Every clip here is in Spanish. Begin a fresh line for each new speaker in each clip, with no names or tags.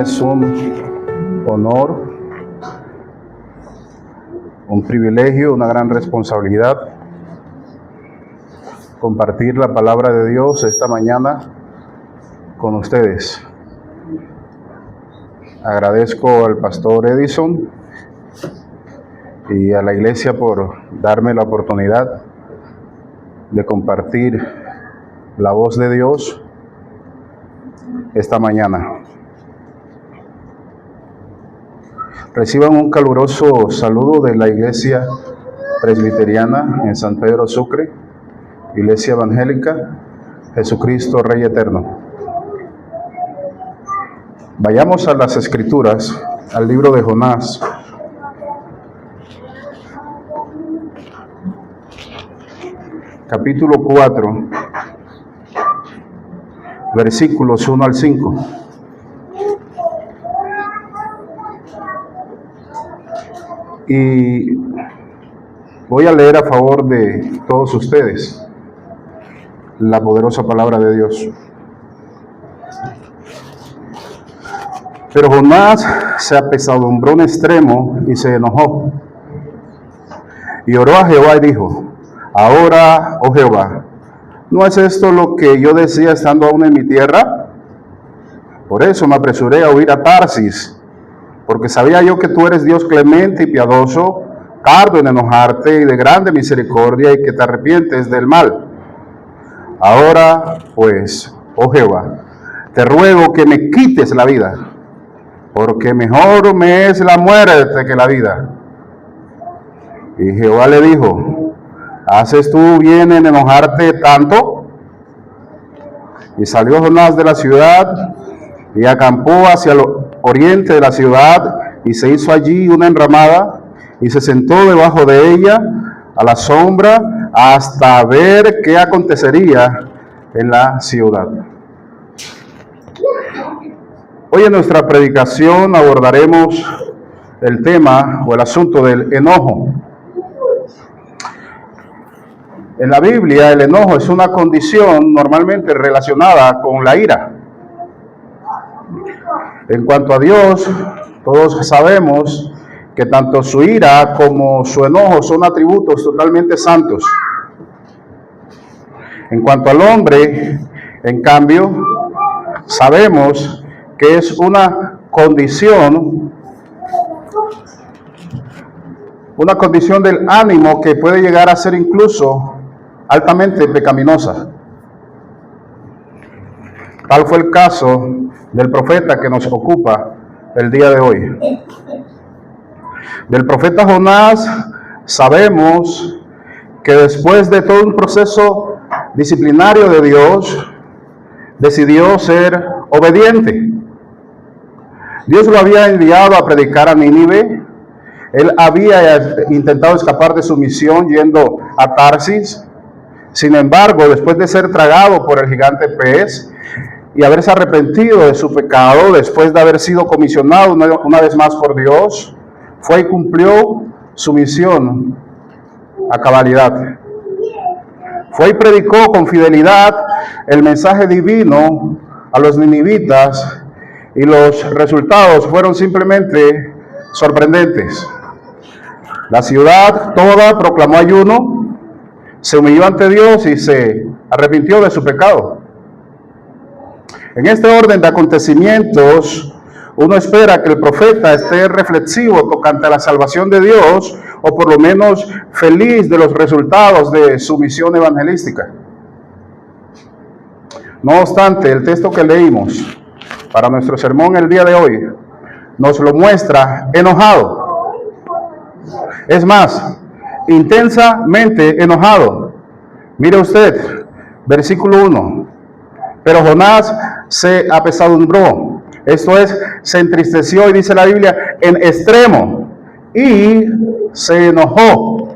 es un honor, un privilegio, una gran responsabilidad compartir la palabra de Dios esta mañana con ustedes. Agradezco al pastor Edison y a la iglesia por darme la oportunidad de compartir la voz de Dios esta mañana. Reciban un caluroso saludo de la Iglesia Presbiteriana en San Pedro Sucre, Iglesia Evangélica, Jesucristo Rey Eterno. Vayamos a las Escrituras, al libro de Jonás. Capítulo 4, versículos 1 al 5. Y voy a leer a favor de todos ustedes la poderosa palabra de Dios. Pero Jonás se apesadumbró en extremo y se enojó. Y oró a Jehová y dijo: Ahora, oh Jehová, ¿no es esto lo que yo decía estando aún en mi tierra? Por eso me apresuré a huir a Tarsis, porque sabía yo que tú eres Dios clemente y piadoso, tardo en enojarte y de grande misericordia, y que te arrepientes del mal. Ahora, pues, oh Jehová, te ruego que me quites la vida, porque mejor me es la muerte que la vida. Y Jehová le dijo: ¿haces tú bien en enojarte tanto? Y salió Jonás de la ciudad y acampó hacia el oriente de la ciudad, y se hizo allí una enramada, y se sentó debajo de ella a la sombra hasta ver qué acontecería en la ciudad. Hoy en nuestra predicación abordaremos el tema o el asunto del enojo. En la Biblia, el enojo es una condición normalmente relacionada con la ira. En cuanto a Dios, todos sabemos que tanto su ira como su enojo son atributos totalmente santos. En cuanto al hombre, en cambio, sabemos que es una condición del ánimo que puede llegar a ser incluso altamente pecaminosa. Tal fue el caso del profeta que nos ocupa el día de hoy. Del profeta Jonás sabemos que después de todo un proceso disciplinario de Dios, decidió ser obediente. Dios lo había enviado a predicar a Nínive. Él había intentado escapar de su misión yendo a Tarsis. Sin embargo, después de ser tragado por el gigante pez y haberse arrepentido de su pecado, después de haber sido comisionado una vez más por Dios, fue y cumplió su misión a cabalidad. Fue y predicó con fidelidad el mensaje divino a los ninivitas, y los resultados fueron simplemente sorprendentes. La ciudad toda proclamó ayuno, se humilló ante Dios y se arrepintió de su pecado. En este orden de acontecimientos, uno espera que el profeta esté reflexivo tocante a la salvación de Dios, o por lo menos feliz de los resultados de su misión evangelística. No obstante, el texto que leímos para nuestro sermón el día de hoy nos lo muestra enojado. Es más, intensamente enojado. Mire usted, versículo 1. Pero Jonás se apesadumbró, esto es, se entristeció, y dice la Biblia, en extremo, y se enojó.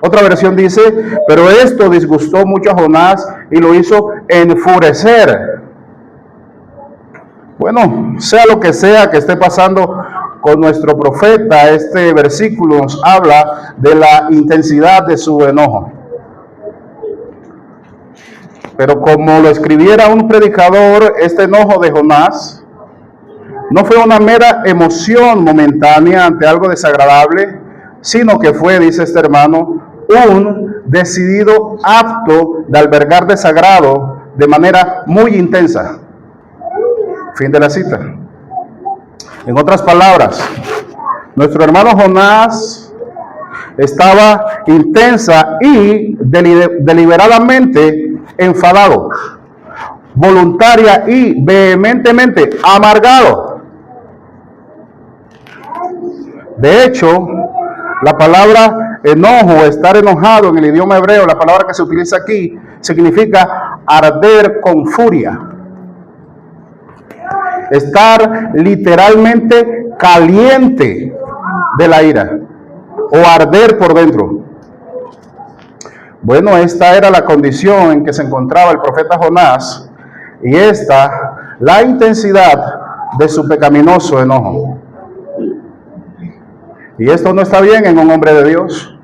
Otra versión dice: pero esto disgustó mucho a Jonás y lo hizo enfurecer. Bueno, sea lo que sea que esté pasando con nuestro profeta, este versículo nos habla de la intensidad de su enojo. Pero como lo escribiera un predicador, este enojo de Jonás no fue una mera emoción momentánea ante algo desagradable, sino que fue, dice este hermano, un decidido acto de albergar desagrado de manera muy intensa. Fin de la cita. En otras palabras, nuestro hermano Jonás estaba intensa y deliberadamente enfadado, voluntaria y vehementemente amargado. De hecho, la palabra enojo, estar enojado en el idioma hebreo, la palabra que se utiliza aquí, significa arder con furia. Estar literalmente caliente de la ira o arder por dentro. Bueno, esta era la condición en que se encontraba el profeta Jonás y esta la intensidad de su pecaminoso enojo. Y esto no está bien en un hombre de Dios.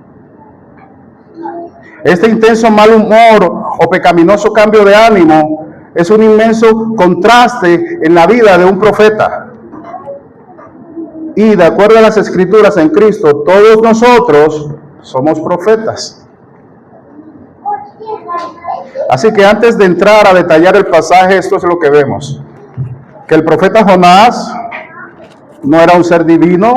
Este intenso mal humor o pecaminoso cambio de ánimo es un inmenso contraste en la vida de un profeta. Y de acuerdo a las Escrituras en Cristo, todos nosotros somos profetas. Así que antes de entrar a detallar el pasaje, esto es lo que vemos. Que el profeta Jonás no era un ser divino,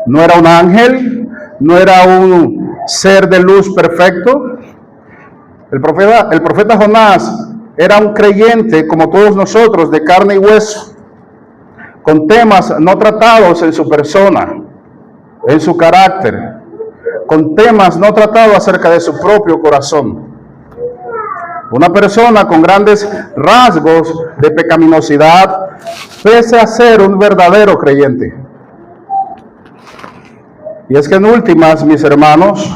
no era un ángel, no era un ser de luz perfecto. El profeta Jonás era un creyente como todos nosotros, de carne y hueso, con temas no tratados en su persona, en su carácter, con temas no tratados acerca de su propio corazón. Una persona con grandes rasgos de pecaminosidad, pese a ser un verdadero creyente. Y es que en últimas, mis hermanos,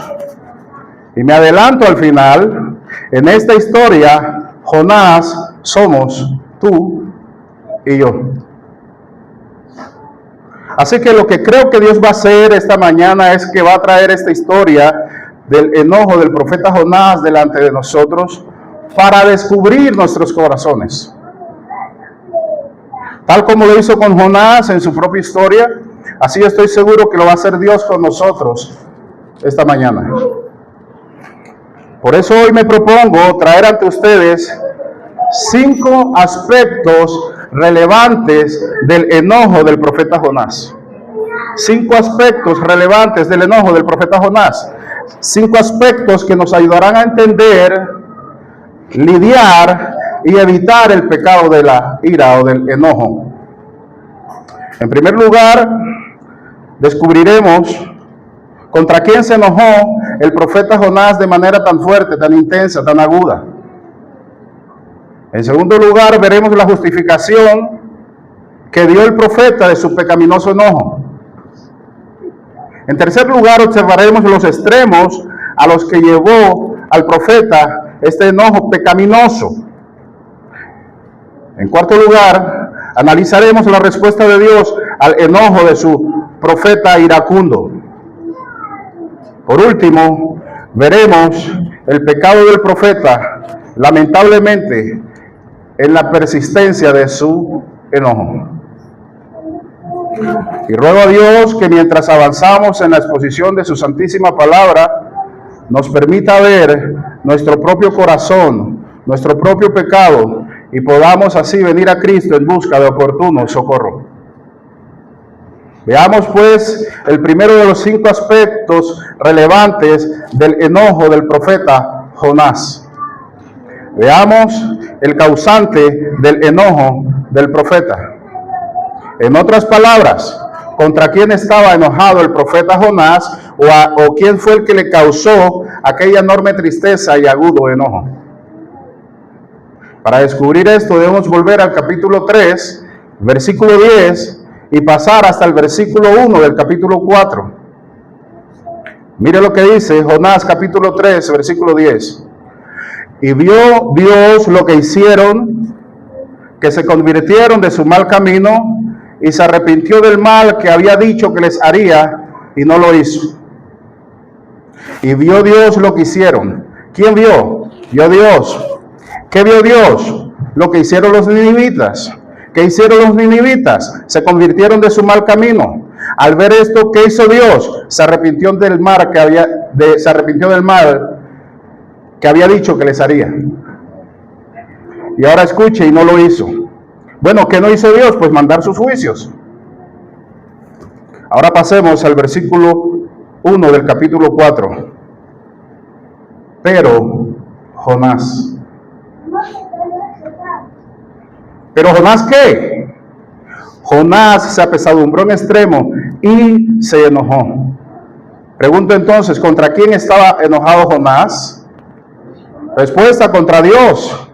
y me adelanto al final, en esta historia, Jonás somos tú y yo. Así que lo que creo que Dios va a hacer esta mañana es que va a traer esta historia del enojo del profeta Jonás delante de nosotros para descubrir nuestros corazones. Tal como lo hizo con Jonás en su propia historia, así estoy seguro que lo va a hacer Dios con nosotros esta mañana. Por eso hoy me propongo traer ante ustedes 5 aspectos relevantes del enojo del profeta Jonás. 5 aspectos relevantes del enojo del profeta Jonás. 5 aspectos que nos ayudarán a entender, lidiar y evitar el pecado de la ira o del enojo. En primer lugar, descubriremos contra quién se enojó el profeta Jonás de manera tan fuerte, tan intensa, tan aguda. En segundo lugar, veremos la justificación que dio el profeta de su pecaminoso enojo. En tercer lugar, observaremos los extremos a los que llevó al profeta este enojo pecaminoso. En cuarto lugar, analizaremos la respuesta de Dios al enojo de su profeta iracundo. Por último, veremos el pecado del profeta, lamentablemente, en la persistencia de su enojo. Y ruego a Dios que mientras avanzamos en la exposición de su santísima palabra, nos permita ver nuestro propio corazón, nuestro propio pecado, y podamos así venir a Cristo en busca de oportuno socorro. Veamos pues el primero de los 5 aspectos relevantes del enojo del profeta Jonás. Veamos el causante del enojo del profeta. En otras palabras, ¿contra quién estaba enojado el profeta Jonás o quién fue el que le causó aquella enorme tristeza y agudo enojo? Para descubrir esto debemos volver al capítulo 3, versículo 10 y pasar hasta el versículo 1 del capítulo 4. Mire lo que dice Jonás capítulo 3, versículo 10. Y vio Dios lo que hicieron, que se convirtieron de su mal camino, y se arrepintió del mal que había dicho que les haría, y no lo hizo. Y vio Dios lo que hicieron. ¿Quién vio? Vio Dios. ¿Qué vio Dios? Lo que hicieron los ninivitas, ¿Qué hicieron los ninivitas? Se convirtieron de su mal camino. Al ver esto, ¿qué hizo Dios? Se arrepintió del mal que había dicho que les haría. Y ahora escuche, y no lo hizo. Bueno, ¿qué no hizo Dios? Pues mandar sus juicios. Ahora pasemos al versículo 1 del capítulo 4. Pero Jonás. ¿Pero Jonás qué? Jonás se apesadumbró en extremo y se enojó. Pregunto entonces, ¿contra quién estaba enojado Jonás? Respuesta: contra Dios.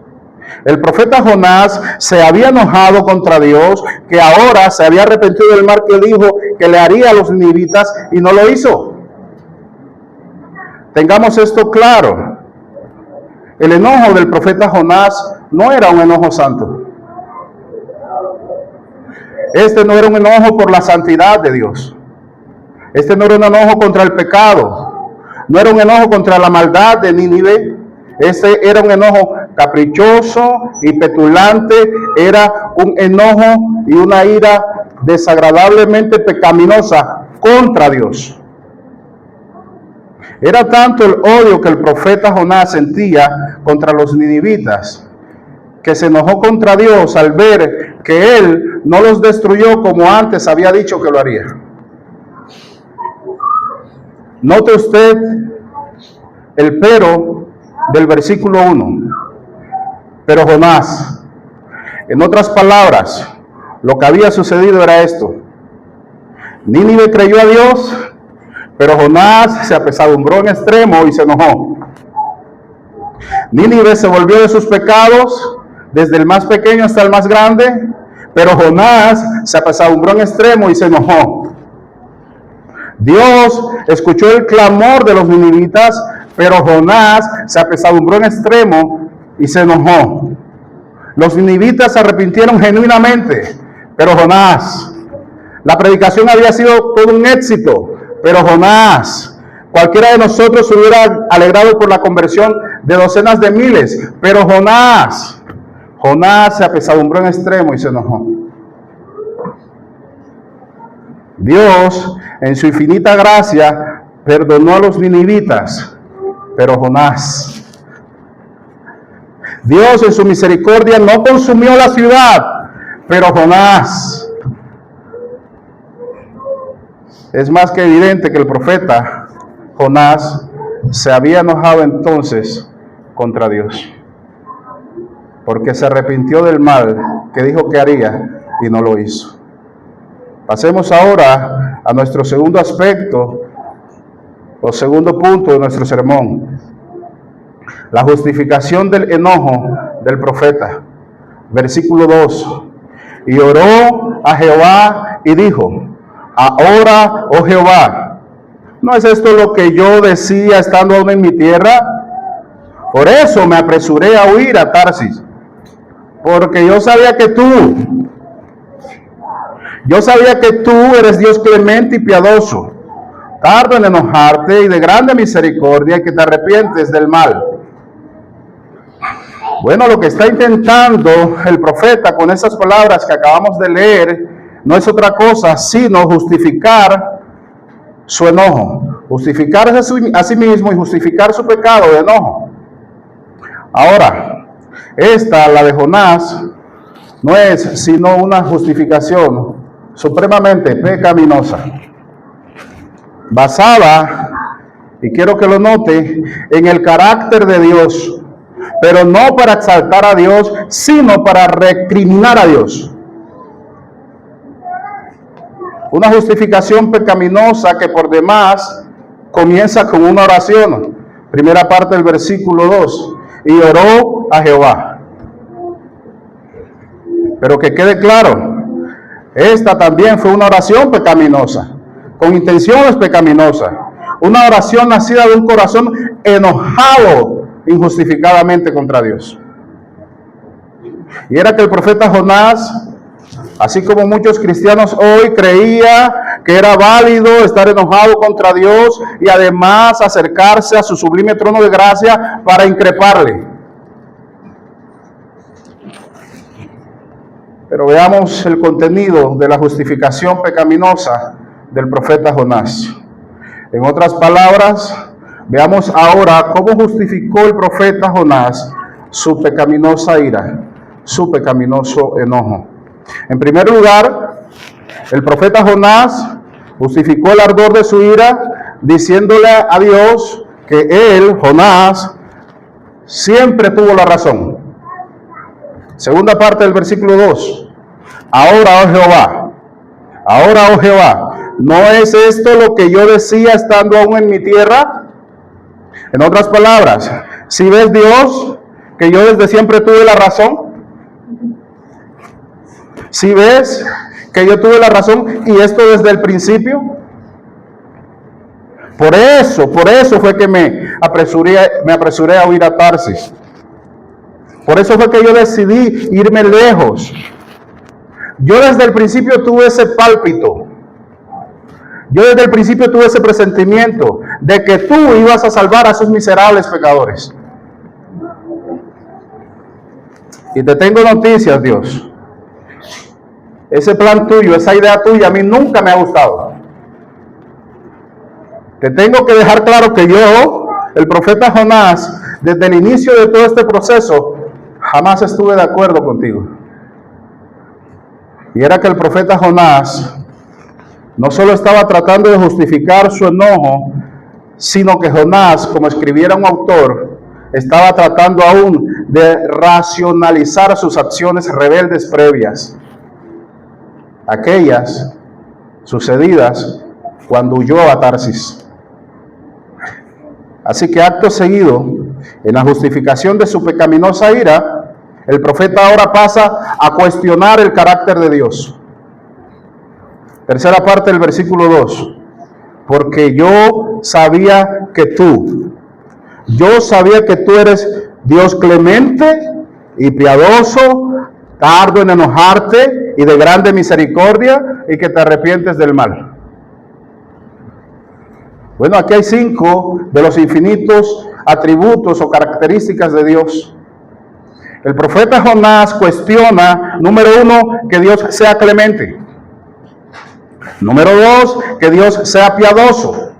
El profeta Jonás se había enojado contra Dios, que ahora se había arrepentido del mal que dijo que le haría a los ninivitas y no lo hizo. Tengamos esto claro. El enojo del profeta Jonás no era un enojo santo. Este no era un enojo por la santidad de Dios. Este no era un enojo contra el pecado. No era un enojo contra la maldad de Nínive. Este era un enojo caprichoso y petulante. Era un enojo y una ira desagradablemente pecaminosa contra Dios. Era tanto el odio que el profeta Jonás sentía contra los ninivitas, que se enojó contra Dios al ver que él no los destruyó como antes había dicho que lo haría. Note usted el pero del versículo 1. Pero Jonás, en otras palabras, lo que había sucedido era esto: Nínive creyó a Dios, pero Jonás se apesadumbró en extremo y se enojó. Nínive se volvió de sus pecados, desde el más pequeño hasta el más grande, pero Jonás se apesadumbró en extremo y se enojó. Dios escuchó el clamor de los ninivitas, pero Jonás se apesadumbró en extremo y se enojó. Los ninivitas se arrepintieron genuinamente, pero Jonás, la predicación había sido todo un éxito, pero Jonás, cualquiera de nosotros se hubiera alegrado por la conversión de docenas de miles, pero Jonás se apesadumbró en extremo y se enojó. Dios, en su infinita gracia, perdonó a los ninivitas, pero Jonás. Dios, en su misericordia, no consumió la ciudad, pero Jonás. Es más que evidente que el profeta Jonás se había enojado entonces contra Dios, porque se arrepintió del mal que dijo que haría y no lo hizo. Pasemos ahora a nuestro segundo aspecto, o segundo punto de nuestro sermón: la justificación del enojo del profeta. Versículo 2. Y oró a Jehová y dijo: ahora, oh Jehová, ¿no es esto lo que yo decía estando aún en mi tierra? Por eso me apresuré a huir a Tarsis, porque yo sabía que tú eres Dios clemente y piadoso, tardo en enojarte y de grande misericordia, y que te arrepientes del mal. Bueno, lo que está intentando el profeta con esas palabras que acabamos de leer no es otra cosa sino justificar su enojo, justificarse a sí mismo y justificar su pecado de enojo. Ahora, la de Jonás, no es sino una justificación supremamente pecaminosa, basada, y quiero que lo note, en el carácter de Dios, pero no para exaltar a Dios, sino para recriminar a Dios. Una justificación pecaminosa que por demás comienza con una oración. Primera parte del versículo 2. Y oró a Jehová. Pero que quede claro, esta también fue una oración pecaminosa, con intenciones pecaminosas. Una oración nacida de un corazón enojado injustificadamente contra Dios. Y era que el profeta Jonás, así como muchos cristianos hoy, creía que era válido estar enojado contra Dios y además acercarse a su sublime trono de gracia para increparle. Pero veamos el contenido de la justificación pecaminosa del profeta Jonás. En otras palabras, veamos ahora cómo justificó el profeta Jonás su pecaminosa ira, su pecaminoso enojo. En primer lugar, el profeta Jonás justificó el ardor de su ira diciéndole a Dios que él, Jonás, siempre tuvo la razón. Segunda parte del versículo 2. Ahora, oh Jehová, ¿no es esto lo que yo decía estando aún en mi tierra? En otras palabras, si ves, Dios, que yo desde siempre tuve la razón. Si ves que yo tuve la razón y esto desde el principio. Por eso fue que me apresuré a huir a Tarsis. Por eso fue que yo decidí irme lejos. Yo desde el principio tuve ese pálpito. Yo desde el principio tuve ese presentimiento de que tú ibas a salvar a esos miserables pecadores. Y te tengo noticias, Dios. Ese plan tuyo, esa idea tuya a mí nunca me ha gustado. Te tengo que dejar claro que yo, el profeta Jonás, desde el inicio de todo este proceso, jamás estuve de acuerdo contigo. Y era que el profeta Jonás no solo estaba tratando de justificar su enojo, sino que Jonás, como escribiera un autor, estaba tratando aún de racionalizar sus acciones rebeldes previas, aquellas sucedidas cuando huyó a Tarsis. Así que acto seguido, en la justificación de su pecaminosa ira, el profeta ahora pasa a cuestionar el carácter de Dios. Tercera parte del versículo 2. Porque yo sabía que tú eres Dios clemente y piadoso, tardo en enojarte y de grande misericordia, y que te arrepientes del mal. Bueno, aquí hay 5 de los infinitos atributos o características de Dios. El profeta Jonás cuestiona, número 1, que Dios sea clemente. Número 2, que Dios sea piadoso.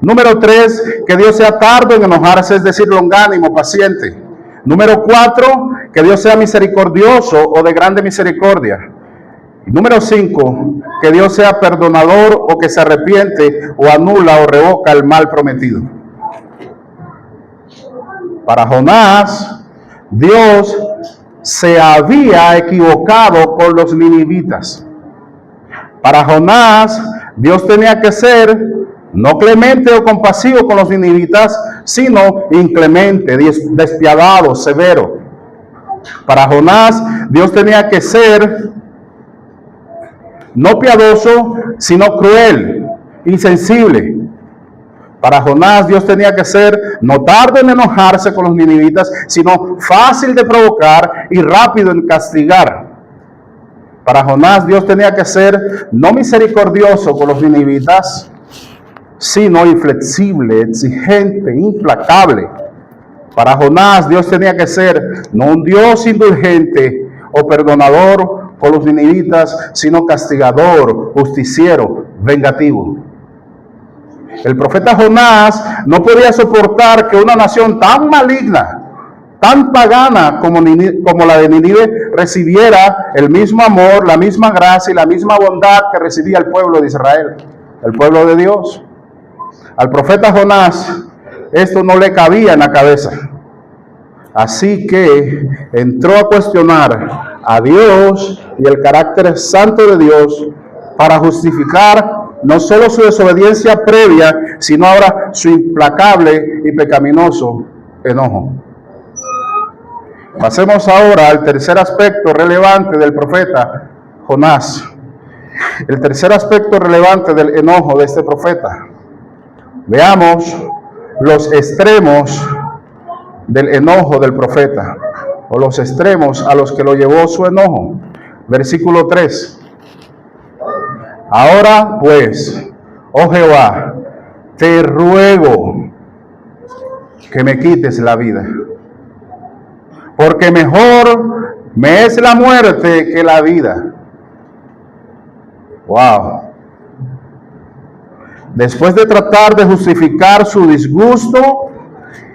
Número 3, que Dios sea tardo en enojarse, es decir, longánimo, paciente. Número 4, que Dios sea misericordioso o de grande misericordia. Y número 5, que Dios sea perdonador o que se arrepiente o anula o revoca el mal prometido. Para Jonás, Dios se había equivocado con los ninivitas. Para Jonás, Dios tenía que ser no clemente o compasivo con los ninivitas, sino inclemente, despiadado, severo. Para Jonás, Dios tenía que ser no piadoso, sino cruel, insensible. Para Jonás, Dios tenía que ser no tardo en enojarse con los ninivitas, sino fácil de provocar y rápido en castigar. Para Jonás, Dios tenía que ser no misericordioso con los ninivitas, sino inflexible, exigente, implacable. Para Jonás, Dios tenía que ser no un Dios indulgente o perdonador con los ninivitas, sino castigador, justiciero, vengativo. El profeta Jonás no podía soportar que una nación tan maligna, tan pagana como la de Nínive, recibiera el mismo amor, la misma gracia y la misma bondad que recibía el pueblo de Israel, el pueblo de Dios. Al profeta Jonás esto no le cabía en la cabeza. Así que entró a cuestionar a Dios y el carácter santo de Dios para justificar no solo su desobediencia previa, sino ahora su implacable y pecaminoso enojo. Pasemos ahora al tercer aspecto relevante del profeta Jonás. El tercer aspecto relevante del enojo de este profeta. Veamos los extremos del enojo del profeta, o los extremos a los que lo llevó su enojo. Versículo 3. Ahora pues, oh Jehová, te ruego que me quites la vida, porque mejor Me es la muerte que la vida. Wow. Después de tratar de justificar su disgusto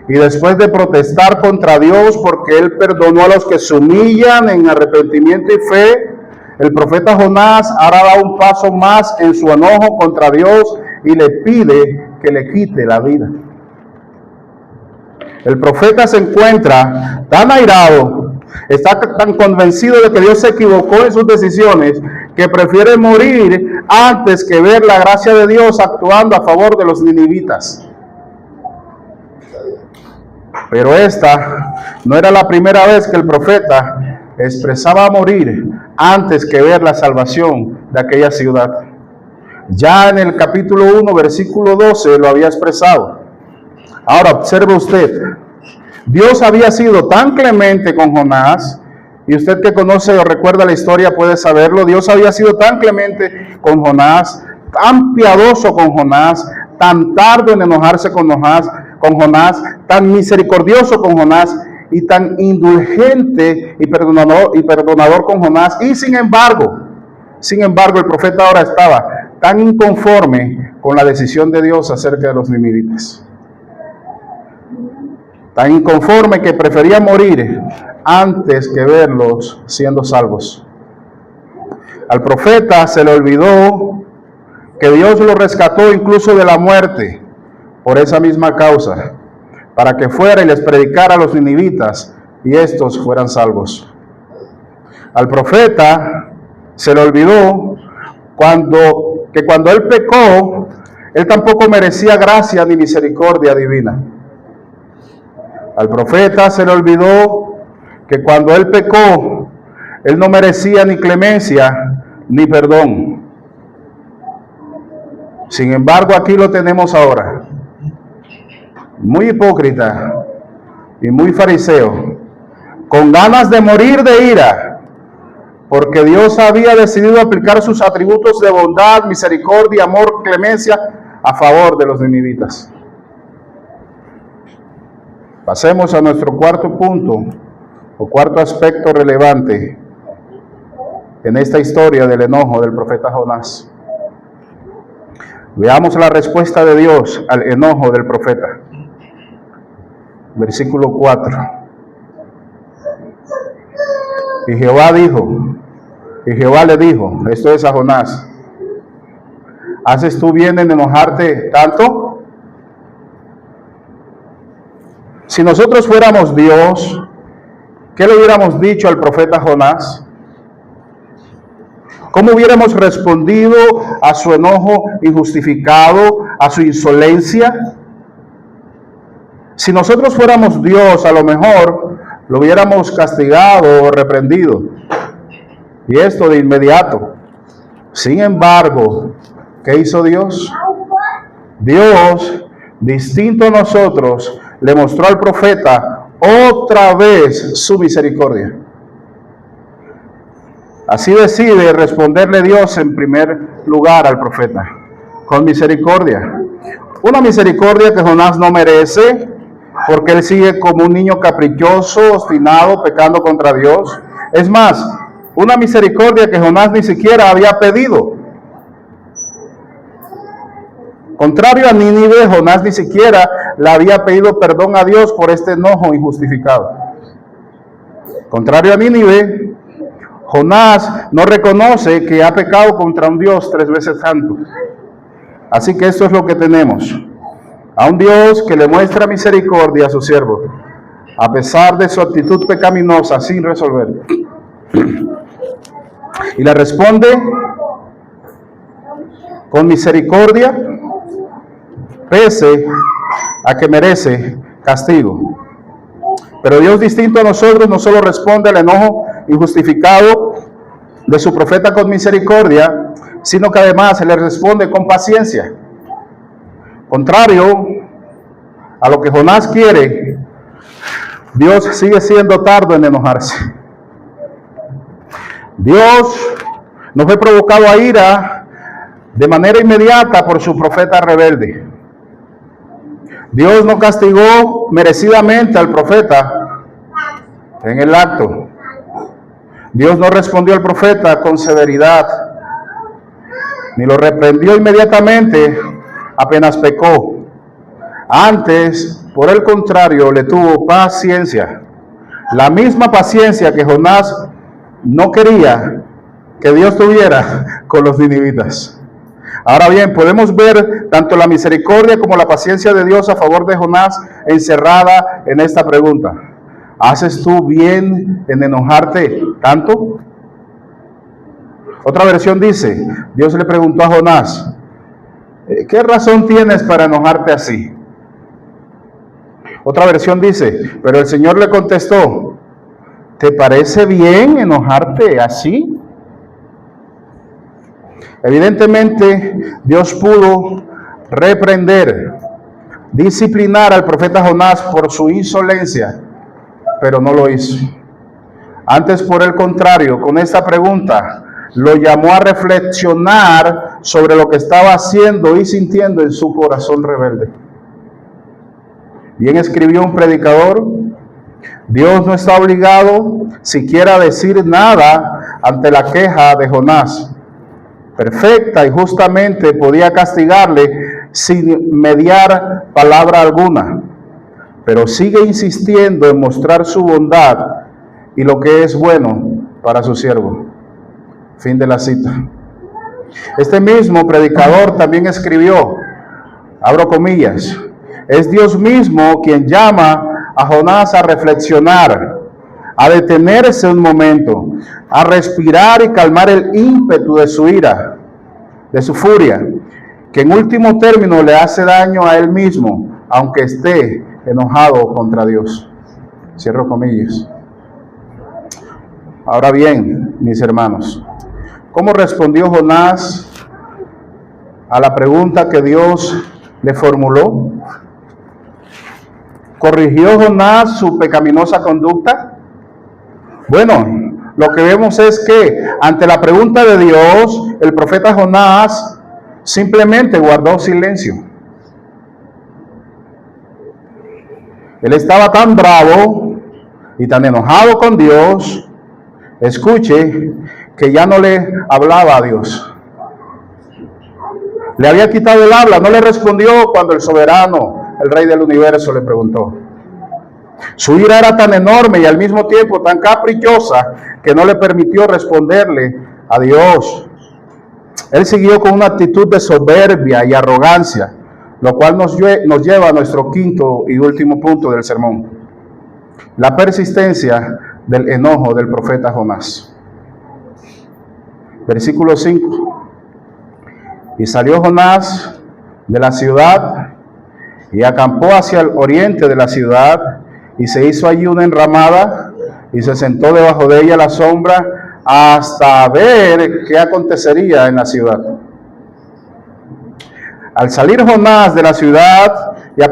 y después de protestar contra Dios porque Él perdonó a los que se humillan en arrepentimiento y fe, el profeta Jonás ahora da un paso más en su enojo contra Dios y le pide que le quite la vida. El profeta se encuentra tan airado, está tan convencido de que Dios se equivocó en sus decisiones, que prefiere morir antes que ver la gracia de Dios actuando a favor de los ninivitas. Pero esta no era la primera vez que el profeta expresaba morir antes que ver la salvación de aquella ciudad. Ya en el capítulo 1, versículo 12 lo había expresado. Ahora observe usted, Dios había sido tan clemente con Jonás, y usted que conoce o recuerda la historia puede saberlo. Dios había sido tan clemente con Jonás, tan piadoso con Jonás, tan tardo en enojarse con Jonás, tan misericordioso con Jonás y tan indulgente y perdonador con Jonás. Y sin embargo, el profeta ahora estaba tan inconforme con la decisión de Dios acerca de los ninivitas, tan inconforme que prefería morir antes que verlos siendo salvos. Al profeta se le olvidó que Dios lo rescató incluso de la muerte por esa misma causa, para que fuera y les predicara a los ninivitas y estos fueran salvos. Al profeta se le olvidó que cuando él pecó, él tampoco merecía gracia ni misericordia divina. Al profeta se le olvidó que cuando él pecó, él no merecía ni clemencia ni perdón. Sin embargo, aquí lo tenemos ahora, muy hipócrita y muy fariseo, con ganas de morir de ira, porque Dios había decidido aplicar sus atributos de bondad, misericordia, amor, clemencia a favor de los ninivitas. Pasemos a nuestro cuarto punto, o cuarto aspecto relevante en esta historia del enojo del profeta Jonás. Veamos la respuesta de Dios al enojo del profeta. Versículo 4. Y Jehová le dijo, esto es a Jonás: ¿haces tú bien en enojarte tanto? Si nosotros fuéramos Dios, ¿qué le hubiéramos dicho al profeta Jonás? ¿Cómo hubiéramos respondido a su enojo injustificado, a su insolencia? Si nosotros fuéramos Dios, a lo mejor lo hubiéramos castigado o reprendido, y esto de inmediato. Sin embargo, ¿qué hizo Dios? Dios, distinto a nosotros, le mostró al profeta otra vez su misericordia. Así decide responderle Dios en primer lugar al profeta, con misericordia. Una misericordia que Jonás no merece, porque él sigue como un niño caprichoso, obstinado, pecando contra Dios. Es más, una misericordia que Jonás ni siquiera había pedido. Contrario a Nínive, Jonás ni siquiera le había pedido perdón a Dios por este enojo injustificado. Contrario a Nínive, Jonás no reconoce que ha pecado contra un Dios 3 veces santo. Así que esto es lo que tenemos: a un Dios que le muestra misericordia a su siervo, a pesar de su actitud pecaminosa, sin resolver. Y le responde con misericordia, pese a que merece castigo. Pero Dios, distinto a nosotros, no solo responde al enojo injustificado de su profeta con misericordia, sino que además le responde con paciencia. Contrario a lo que Jonás quiere, Dios sigue siendo tardo en enojarse. Dios no fue provocado a ira de manera inmediata por su profeta rebelde. Dios no castigó merecidamente al profeta en el acto. Dios no respondió al profeta con severidad, ni lo reprendió inmediatamente apenas pecó. Antes, por el contrario, le tuvo paciencia. La misma paciencia que Jonás no quería que Dios tuviera con los ninivitas. Ahora bien, podemos ver tanto la misericordia como la paciencia de Dios a favor de Jonás encerrada en esta pregunta. ¿Haces tú bien en enojarte tanto? Otra versión dice, Dios le preguntó a Jonás, ¿qué razón tienes para enojarte así? Otra versión dice, pero el Señor le contestó, ¿te parece bien enojarte así? Evidentemente, Dios pudo reprender, disciplinar al profeta Jonás por su insolencia, pero no lo hizo. Antes, por el contrario, con esta pregunta, lo llamó a reflexionar sobre lo que estaba haciendo y sintiendo en su corazón rebelde. Bien escribió un predicador, Dios no está obligado siquiera a decir nada ante la queja de Jonás. Perfecta y justamente podía castigarle sin mediar palabra alguna, pero sigue insistiendo en mostrar su bondad y lo que es bueno para su siervo. Fin de la cita. Este mismo predicador también escribió, abro comillas, es Dios mismo quien llama a Jonás a reflexionar, a detenerse un momento, a respirar y calmar el ímpetu de su ira, de su furia, que en último término le hace daño a él mismo, aunque esté enojado contra Dios. Cierro comillas. Ahora bien, mis hermanos, ¿cómo respondió Jonás a la pregunta que Dios le formuló? ¿Corrigió Jonás su pecaminosa conducta? Bueno, lo que vemos es que ante la pregunta de Dios, el profeta Jonás simplemente guardó silencio. Él estaba tan bravo y tan enojado con Dios, escuche, que ya no le hablaba a Dios. Le había quitado el habla, no le respondió cuando el soberano, el rey del universo, le preguntó. Su ira era tan enorme y al mismo tiempo tan caprichosa que no le permitió responderle a Dios. Él siguió con una actitud de soberbia y arrogancia, lo cual nos lleva a nuestro quinto y último punto del sermón: la persistencia del enojo del profeta Jonás. Versículo 5. Y salió Jonás de la ciudad y acampó hacia el oriente de la ciudad y se hizo allí una enramada y se sentó debajo de ella a la sombra hasta ver qué acontecería en la ciudad. Al salir Jonás de la ciudad y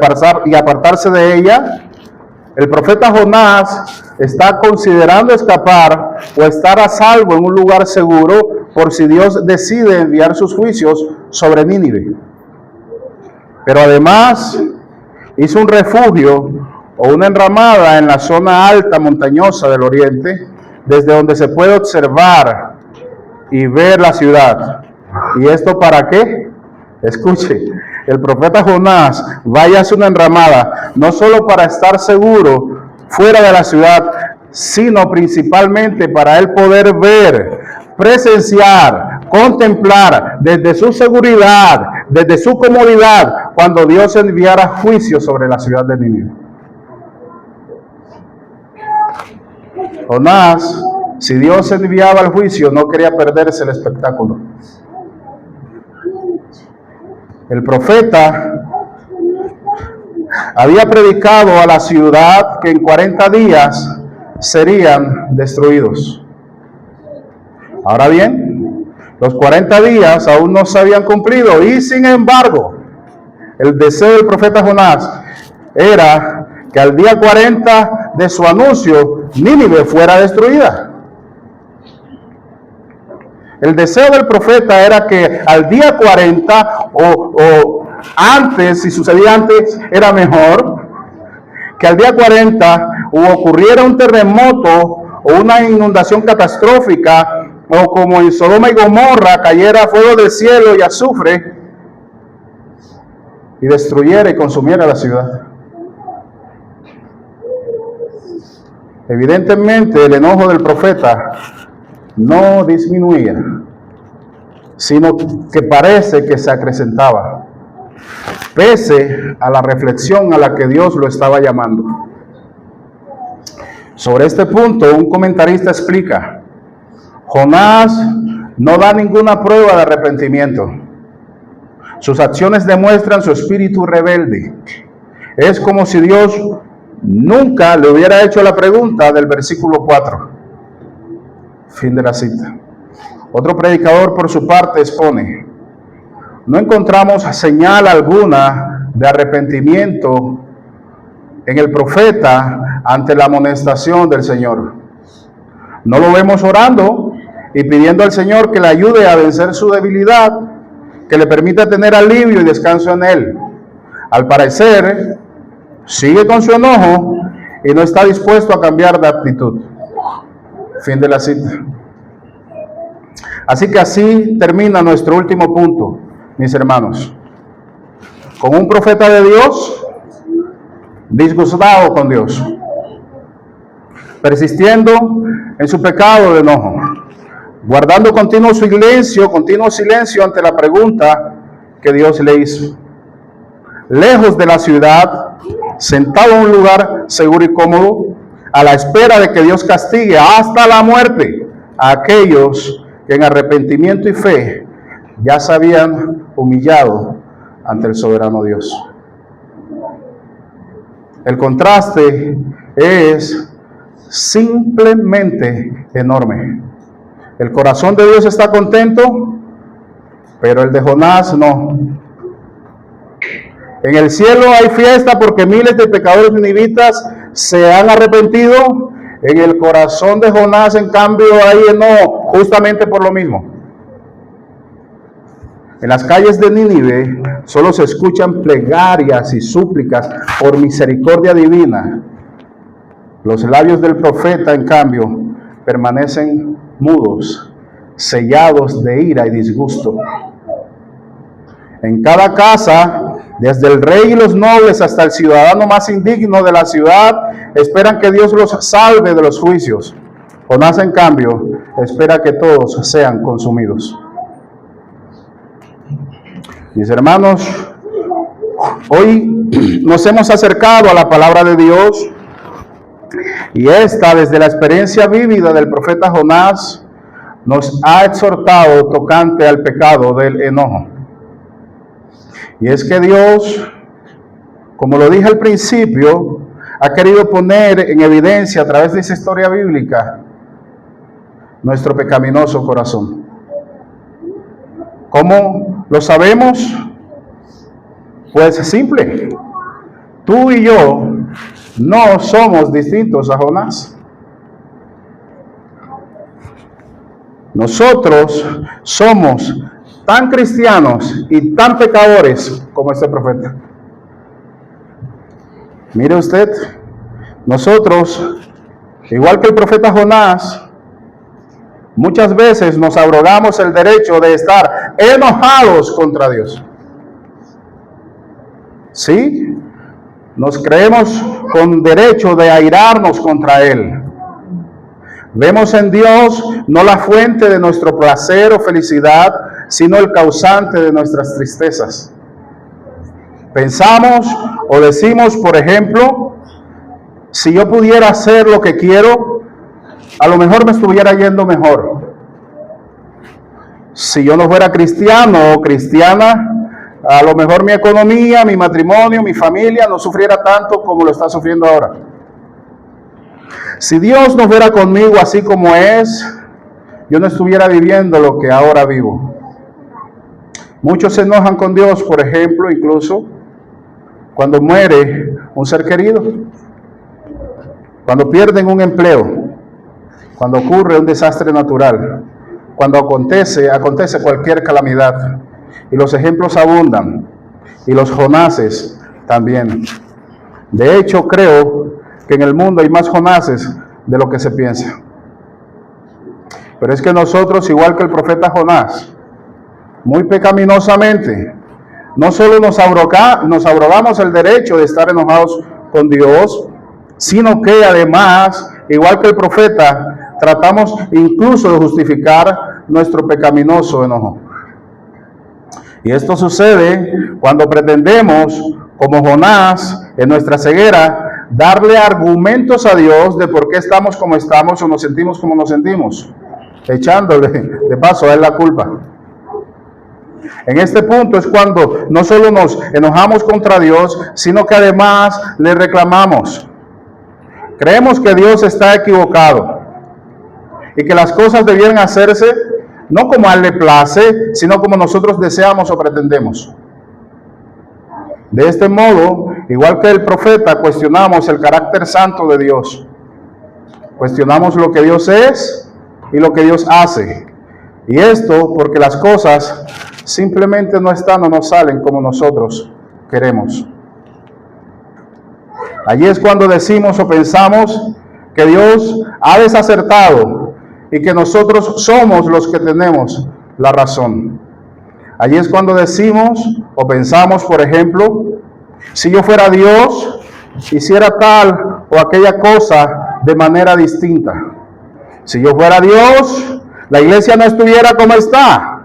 apartarse de ella, el profeta Jonás está considerando escapar o estar a salvo en un lugar seguro por si Dios decide enviar sus juicios sobre Nínive. Pero además hizo un refugio o una enramada en la zona alta montañosa del oriente, desde donde se puede observar y ver la ciudad. ¿Y esto para qué? Escuche, el profeta Jonás vaya a hacer una enramada, no solo para estar seguro fuera de la ciudad, sino principalmente para él poder ver, presenciar, contemplar desde su seguridad, desde su comodidad, cuando Dios enviara juicio sobre la ciudad de Nínive. Jonás, si Dios enviaba el juicio, no quería perderse el espectáculo. El profeta había predicado a la ciudad que en 40 días serían destruidos. Ahora bien, los 40 días aún no se habían cumplido y sin embargo, el deseo del profeta Jonás era que al día 40 de su anuncio, Nínive fuera destruida. El deseo del profeta era que al día 40 o antes, si sucedía antes, era mejor, que al día 40 ocurriera un terremoto o una inundación catastrófica, o como en Sodoma y Gomorra cayera fuego del cielo y azufre y destruyera y consumiera la ciudad. Evidentemente el enojo del profeta no disminuía, sino que parece que se acrecentaba, pese a la reflexión a la que Dios lo estaba llamando. Sobre este punto, un comentarista explica: Jonás no da ninguna prueba de arrepentimiento. Sus acciones demuestran su espíritu rebelde. Es como si Dios nunca le hubiera hecho la pregunta del versículo 4. Fin de la cita. Otro predicador, por su parte, expone: no encontramos señal alguna de arrepentimiento en el profeta ante la amonestación del Señor. No lo vemos orando y pidiendo al Señor que le ayude a vencer su debilidad, que le permita tener alivio y descanso en Él. Al parecer, sigue con su enojo y no está dispuesto a cambiar de actitud. Fin de la cita. Así que así termina nuestro último punto, mis hermanos. Con un profeta de Dios disgustado con Dios, persistiendo en su pecado de enojo, guardando continuo silencio ante la pregunta que Dios le hizo. Lejos de la ciudad, sentado en un lugar seguro y cómodo, a la espera de que Dios castigue hasta la muerte a aquellos que en arrepentimiento y fe ya se habían humillado ante el soberano Dios. El contraste es simplemente enorme. El corazón de Dios está contento, pero el de Jonás no. En el cielo hay fiesta porque miles de pecadores ninivitas se han arrepentido. En el corazón de Jonás, en cambio, hay enojo, justamente por lo mismo. En las calles de Nínive solo se escuchan plegarias y súplicas por misericordia divina. Los labios del profeta, en cambio, permanecen mudos, sellados de ira y disgusto. En cada casa, desde el rey y los nobles hasta el ciudadano más indigno de la ciudad, esperan que Dios los salve de los juicios. Jonás, en cambio, espera que todos sean consumidos. Mis hermanos, hoy nos hemos acercado a la palabra de Dios, y esta, desde la experiencia vívida del profeta Jonás, nos ha exhortado tocante al pecado del enojo. Y es que Dios, como lo dije al principio, ha querido poner en evidencia a través de esa historia bíblica nuestro pecaminoso corazón. ¿Cómo lo sabemos? Pues simple. Tú y yo no somos distintos a Jonás. Nosotros somos tan cristianos y tan pecadores como este profeta. Mire usted, nosotros, igual que el profeta Jonás, muchas veces nos abrogamos el derecho de estar enojados contra Dios. ¿Sí? Nos creemos con derecho de airarnos contra Él. Vemos en Dios no la fuente de nuestro placer o felicidad, sino el causante de nuestras tristezas. Pensamos o decimos, por ejemplo, si yo pudiera hacer lo que quiero, a lo mejor me estuviera yendo mejor. Si yo no fuera cristiano o cristiana, a lo mejor mi economía, mi matrimonio, mi familia no sufriera tanto como lo está sufriendo ahora. Si Dios no fuera conmigo así como es, yo no estuviera viviendo lo que ahora vivo. Muchos se enojan con Dios, por ejemplo, incluso cuando muere un ser querido, cuando pierden un empleo, cuando ocurre un desastre natural, cuando acontece cualquier calamidad. Y los ejemplos abundan, y los Jonases también. De hecho, creo que en el mundo hay más Jonases de lo que se piensa. Pero es que nosotros, igual que el profeta Jonás, muy pecaminosamente, no solo nos abrogamos el derecho de estar enojados con Dios, sino que además, igual que el profeta, tratamos incluso de justificar nuestro pecaminoso enojo. Y esto sucede cuando pretendemos, como Jonás, en nuestra ceguera, darle argumentos a Dios de por qué estamos como estamos o nos sentimos como nos sentimos, echándole de paso a él la culpa. En este punto es cuando no solo nos enojamos contra Dios, sino que además le reclamamos. Creemos que Dios está equivocado y que las cosas debieran hacerse no como a él le place, sino como nosotros deseamos o pretendemos. De este modo, igual que el profeta, cuestionamos el carácter santo de Dios. Cuestionamos lo que Dios es y lo que Dios hace. Y esto porque las cosas simplemente no están o no salen como nosotros queremos. Allí es cuando decimos o pensamos que Dios ha desacertado y que nosotros somos los que tenemos la razón. Allí es cuando decimos o pensamos, por ejemplo, si yo fuera Dios, hiciera tal o aquella cosa de manera distinta. Si yo fuera Dios, la iglesia no estuviera como está.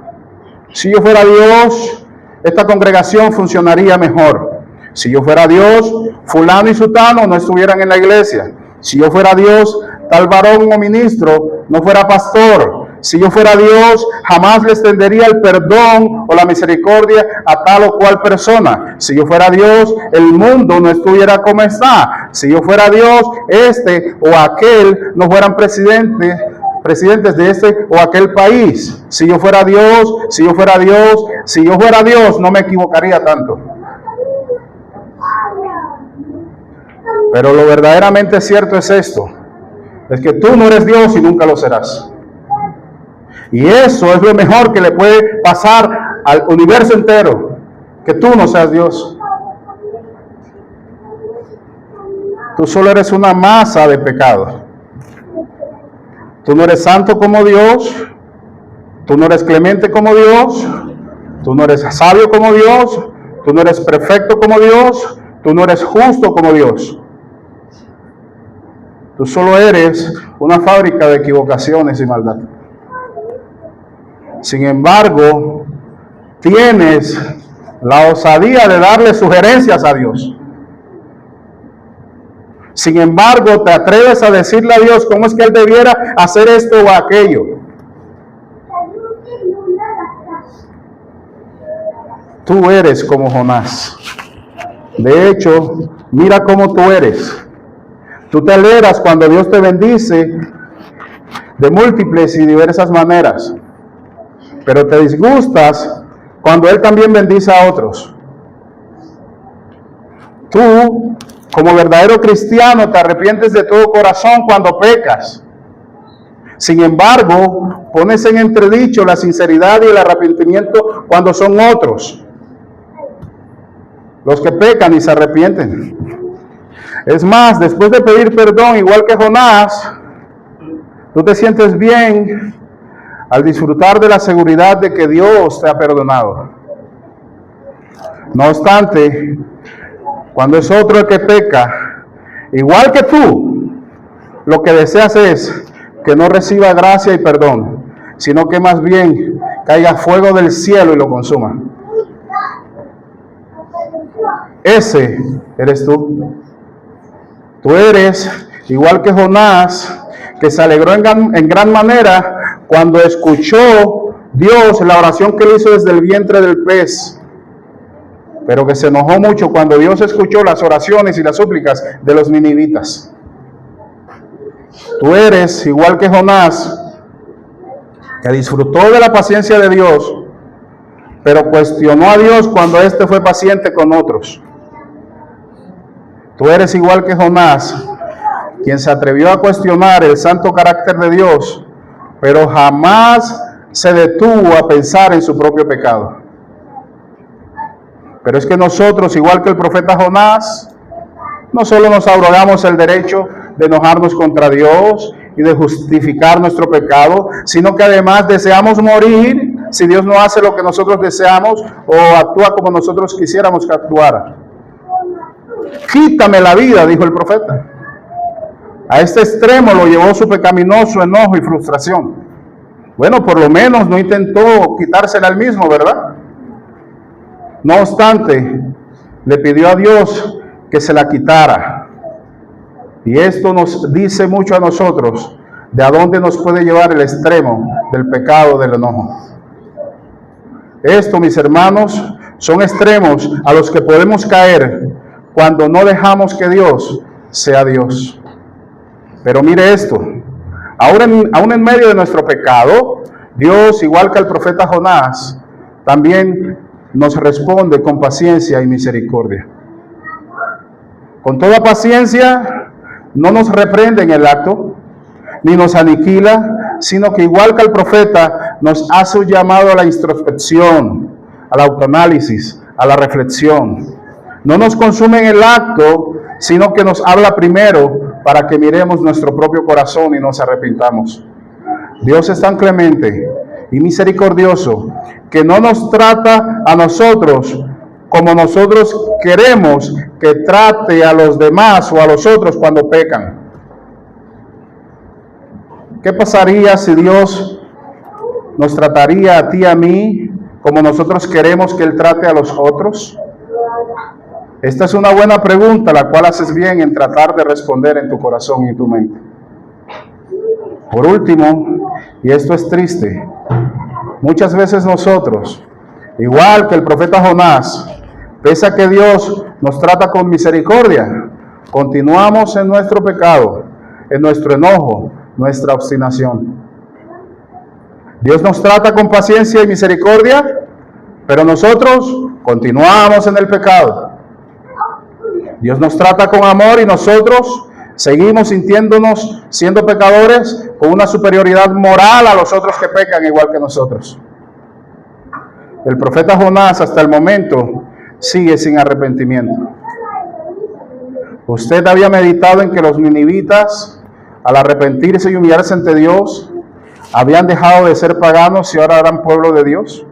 Si yo fuera Dios, esta congregación funcionaría mejor. Si yo fuera Dios, fulano y sutano no estuvieran en la iglesia. Si yo fuera Dios, tal varón o ministro no fuera pastor. Si yo fuera Dios, jamás le extendería el perdón o la misericordia a tal o cual persona. Si yo fuera Dios, el mundo no estuviera como está. Si yo fuera Dios, este o aquel no fueran presidentes de este o aquel país. Si yo fuera Dios, si yo fuera Dios, si yo fuera Dios, no me equivocaría tanto. Pero lo verdaderamente cierto es esto, es que tú no eres Dios y nunca lo serás. Y eso es lo mejor que le puede pasar al universo entero, que tú no seas Dios. Tú solo eres una masa de pecado. Tú no eres santo como Dios, tú no eres clemente como Dios, tú no eres sabio como Dios, tú no eres perfecto como Dios, tú no eres justo como Dios. Tú solo eres una fábrica de equivocaciones y maldad. Sin embargo, tienes la osadía de darle sugerencias a Dios. Sin embargo, te atreves a decirle a Dios cómo es que Él debiera hacer esto o aquello. Tú eres como Jonás. De hecho, mira cómo tú eres. Tú te alegras cuando Dios te bendice de múltiples y diversas maneras, pero te disgustas cuando Él también bendice a otros. Tú, como verdadero cristiano, te arrepientes de todo corazón cuando pecas. Sin embargo, pones en entredicho la sinceridad y el arrepentimiento cuando son otros los que pecan y se arrepienten. Es más, después de pedir perdón, igual que Jonás, tú te sientes bien al disfrutar de la seguridad de que Dios te ha perdonado. No obstante, cuando es otro el que peca, igual que tú, lo que deseas es que no reciba gracia y perdón, sino que más bien caiga fuego del cielo y lo consuma. Ese eres tú. Tú eres igual que Jonás, que se alegró en gran manera cuando escuchó Dios la oración que él hizo desde el vientre del pez, pero que se enojó mucho cuando Dios escuchó las oraciones y las súplicas de los ninivitas. Tú eres igual que Jonás, que disfrutó de la paciencia de Dios, pero cuestionó a Dios cuando éste fue paciente con otros. Tú eres igual que Jonás, quien se atrevió a cuestionar el santo carácter de Dios, pero jamás se detuvo a pensar en su propio pecado. Pero es que nosotros, igual que el profeta Jonás, no solo nos abrogamos el derecho de enojarnos contra Dios y de justificar nuestro pecado, sino que además deseamos morir si Dios no hace lo que nosotros deseamos o actúa como nosotros quisiéramos que actuara. Quítame la vida, dijo el profeta. A este extremo lo llevó su pecaminoso enojo y frustración. Bueno, por lo menos no intentó quitársela él mismo, ¿verdad? No obstante, le pidió a Dios que se la quitara. Y esto nos dice mucho a nosotros de a dónde nos puede llevar el extremo del pecado del enojo. Esto, mis hermanos, son extremos a los que podemos caer cuando no dejamos que Dios sea Dios. Pero mire esto, aún en medio de nuestro pecado, Dios, igual que el profeta Jonás, también nos responde con paciencia y misericordia. Con toda paciencia, no nos reprende en el acto, ni nos aniquila, sino que igual que el profeta, nos hace un llamado a la introspección, al autoanálisis, a la reflexión. No nos consume en el acto, sino que nos habla primero para que miremos nuestro propio corazón y nos arrepintamos. Dios es tan clemente y misericordioso que no nos trata a nosotros como nosotros queremos que trate a los demás o a los otros cuando pecan. ¿Qué pasaría si Dios nos trataría a ti y a mí como nosotros queremos que Él trate a los otros? Esta es una buena pregunta, la cual haces bien en tratar de responder en tu corazón y en tu mente. Por último, y esto es triste, muchas veces nosotros, igual que el profeta Jonás, pese a que Dios nos trata con misericordia, continuamos en nuestro pecado, en nuestro enojo, nuestra obstinación. Dios nos trata con paciencia y misericordia, pero nosotros continuamos en el pecado. Dios nos trata con amor y nosotros seguimos sintiéndonos siendo pecadores con una superioridad moral a los otros que pecan igual que nosotros. El profeta Jonás hasta el momento sigue sin arrepentimiento. ¿Usted había meditado en que los ninivitas, al arrepentirse y humillarse ante Dios, habían dejado de ser paganos y ahora eran pueblo de Dios?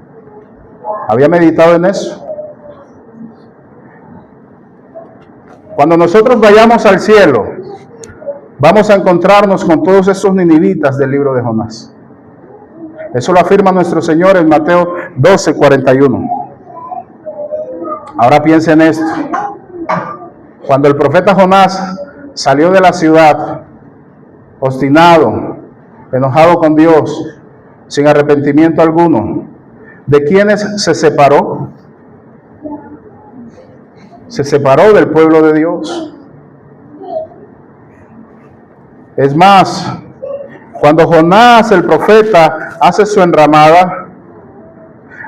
¿Había meditado en eso? Cuando nosotros vayamos al cielo, vamos a encontrarnos con todos esos ninivitas del libro de Jonás. Eso lo afirma nuestro Señor en Mateo 12:41. Ahora piensa en esto. Cuando el profeta Jonás salió de la ciudad, obstinado, enojado con Dios, sin arrepentimiento alguno, ¿de quiénes se separó? Se separó del pueblo de Dios. Es más, cuando Jonás, el profeta, hace su enramada,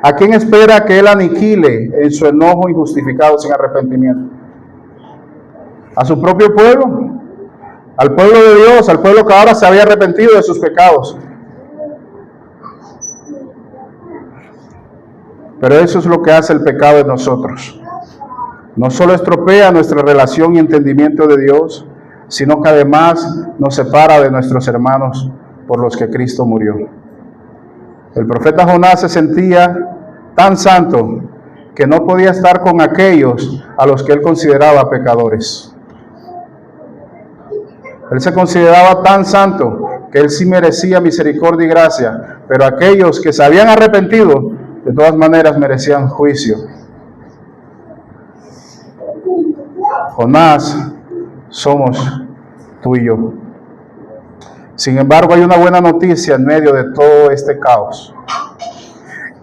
¿a quién espera que él aniquile en su enojo injustificado sin arrepentimiento? ¿A su propio pueblo? Al pueblo de Dios, al pueblo que ahora se había arrepentido de sus pecados. Pero eso es lo que hace el pecado en nosotros. No solo estropea nuestra relación y entendimiento de Dios, sino que además nos separa de nuestros hermanos por los que Cristo murió. El profeta Jonás se sentía tan santo que no podía estar con aquellos a los que él consideraba pecadores. Él se consideraba tan santo que él sí merecía misericordia y gracia, pero aquellos que se habían arrepentido, de todas maneras merecían juicio. Jonás somos tú y yo. Sin embargo, hay una buena noticia en medio de todo este caos.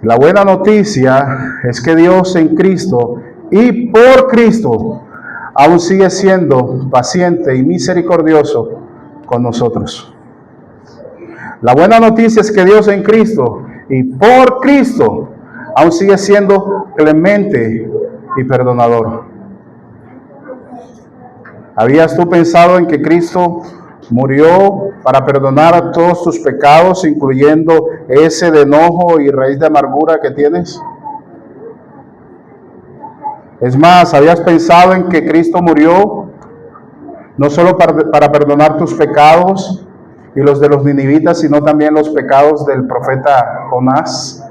La buena noticia es que Dios en Cristo y por Cristo aún sigue siendo paciente y misericordioso con nosotros. La buena noticia es que Dios en Cristo y por Cristo aún sigue siendo clemente y perdonador. ¿Habías tú pensado en que Cristo murió para perdonar todos tus pecados, incluyendo ese de enojo y raíz de amargura que tienes? Es más, ¿habías pensado en que Cristo murió no solo para perdonar tus pecados, y los de los ninivitas, sino también los pecados del profeta Jonás?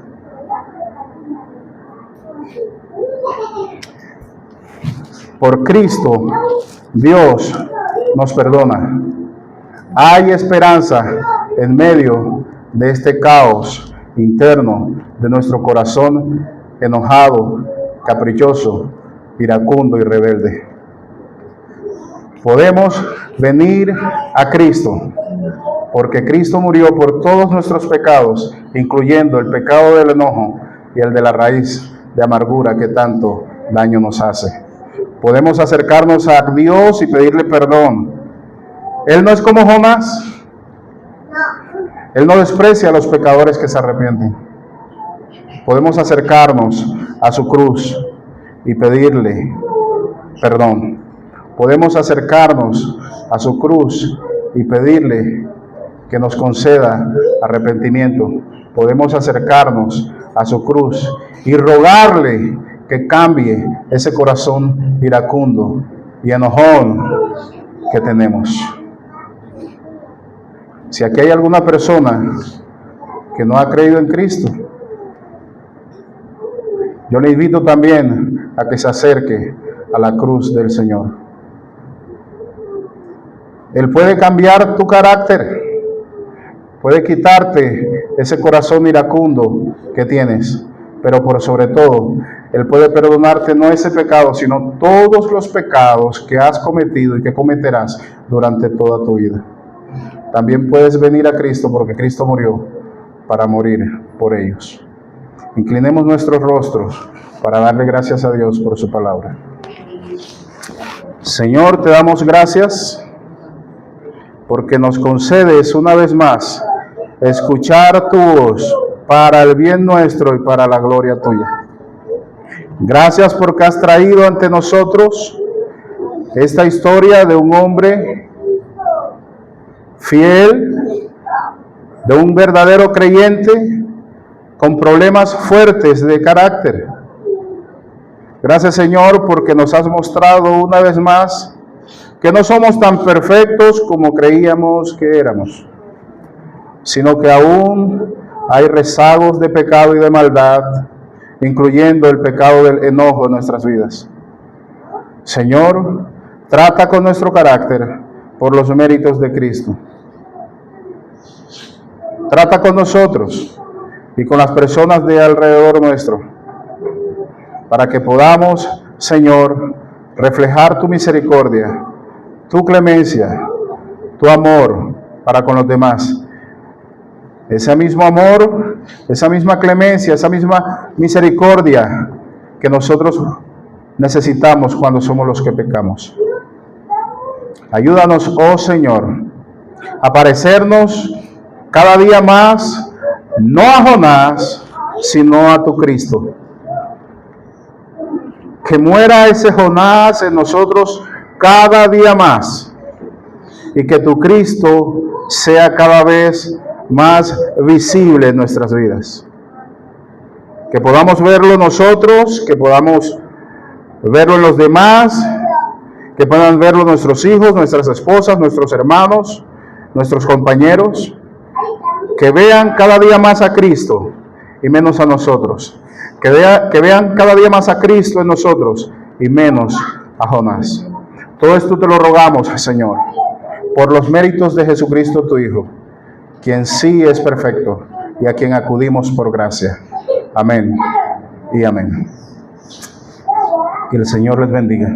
Por Cristo, Dios nos perdona. Hay esperanza en medio de este caos interno de nuestro corazón enojado, caprichoso, iracundo y rebelde. Podemos venir a Cristo, porque Cristo murió por todos nuestros pecados, incluyendo el pecado del enojo y el de la raíz de amargura que tanto daño nos hace. Podemos acercarnos a Dios y pedirle perdón. Él no es como Jonás. Él no desprecia a los pecadores que se arrepienten. Podemos acercarnos a su cruz y pedirle perdón. Podemos acercarnos a su cruz y pedirle que nos conceda arrepentimiento. Podemos acercarnos a su cruz y rogarle que cambie ese corazón iracundo y enojón que tenemos. Si aquí hay alguna persona que no ha creído en Cristo, yo le invito también a que se acerque a la cruz del Señor. Él puede cambiar tu carácter, puede quitarte ese corazón iracundo que tienes, pero por sobre todo, Él puede perdonarte no ese pecado, sino todos los pecados que has cometido y que cometerás durante toda tu vida. También puedes venir a Cristo porque Cristo murió para morir por ellos. Inclinemos nuestros rostros para darle gracias a Dios por su palabra. Señor, te damos gracias porque nos concedes una vez más escuchar tu voz para el bien nuestro y para la gloria tuya. Gracias porque has traído ante nosotros esta historia de un hombre fiel, de un verdadero creyente con problemas fuertes de carácter. Gracias, Señor, porque nos has mostrado una vez más que no somos tan perfectos como creíamos que éramos, sino que aún hay rezagos de pecado y de maldad, incluyendo el pecado del enojo en nuestras vidas. Señor, trata con nuestro carácter por los méritos de Cristo. Trata con nosotros y con las personas de alrededor nuestro, para que podamos, Señor, reflejar tu misericordia, tu clemencia, tu amor para con los demás. Ese mismo amor, esa misma clemencia, esa misma misericordia que nosotros necesitamos cuando somos los que pecamos. Ayúdanos, oh Señor, a parecernos cada día más, no a Jonás, sino a tu Cristo. Que muera ese Jonás en nosotros cada día más, y que tu Cristo sea cada vez más visible en nuestras vidas. Que podamos verlo nosotros, que podamos verlo en los demás, que puedan verlo nuestros hijos, nuestras esposas, nuestros hermanos, nuestros compañeros. Que vean cada día más a Cristo y menos a nosotros. Que vean cada día más a Cristo en nosotros y menos a Jonás. Todo esto te lo rogamos, Señor, por los méritos de Jesucristo tu Hijo, quien sí es perfecto y a quien acudimos por gracia. Amén y amén. Que el Señor les bendiga.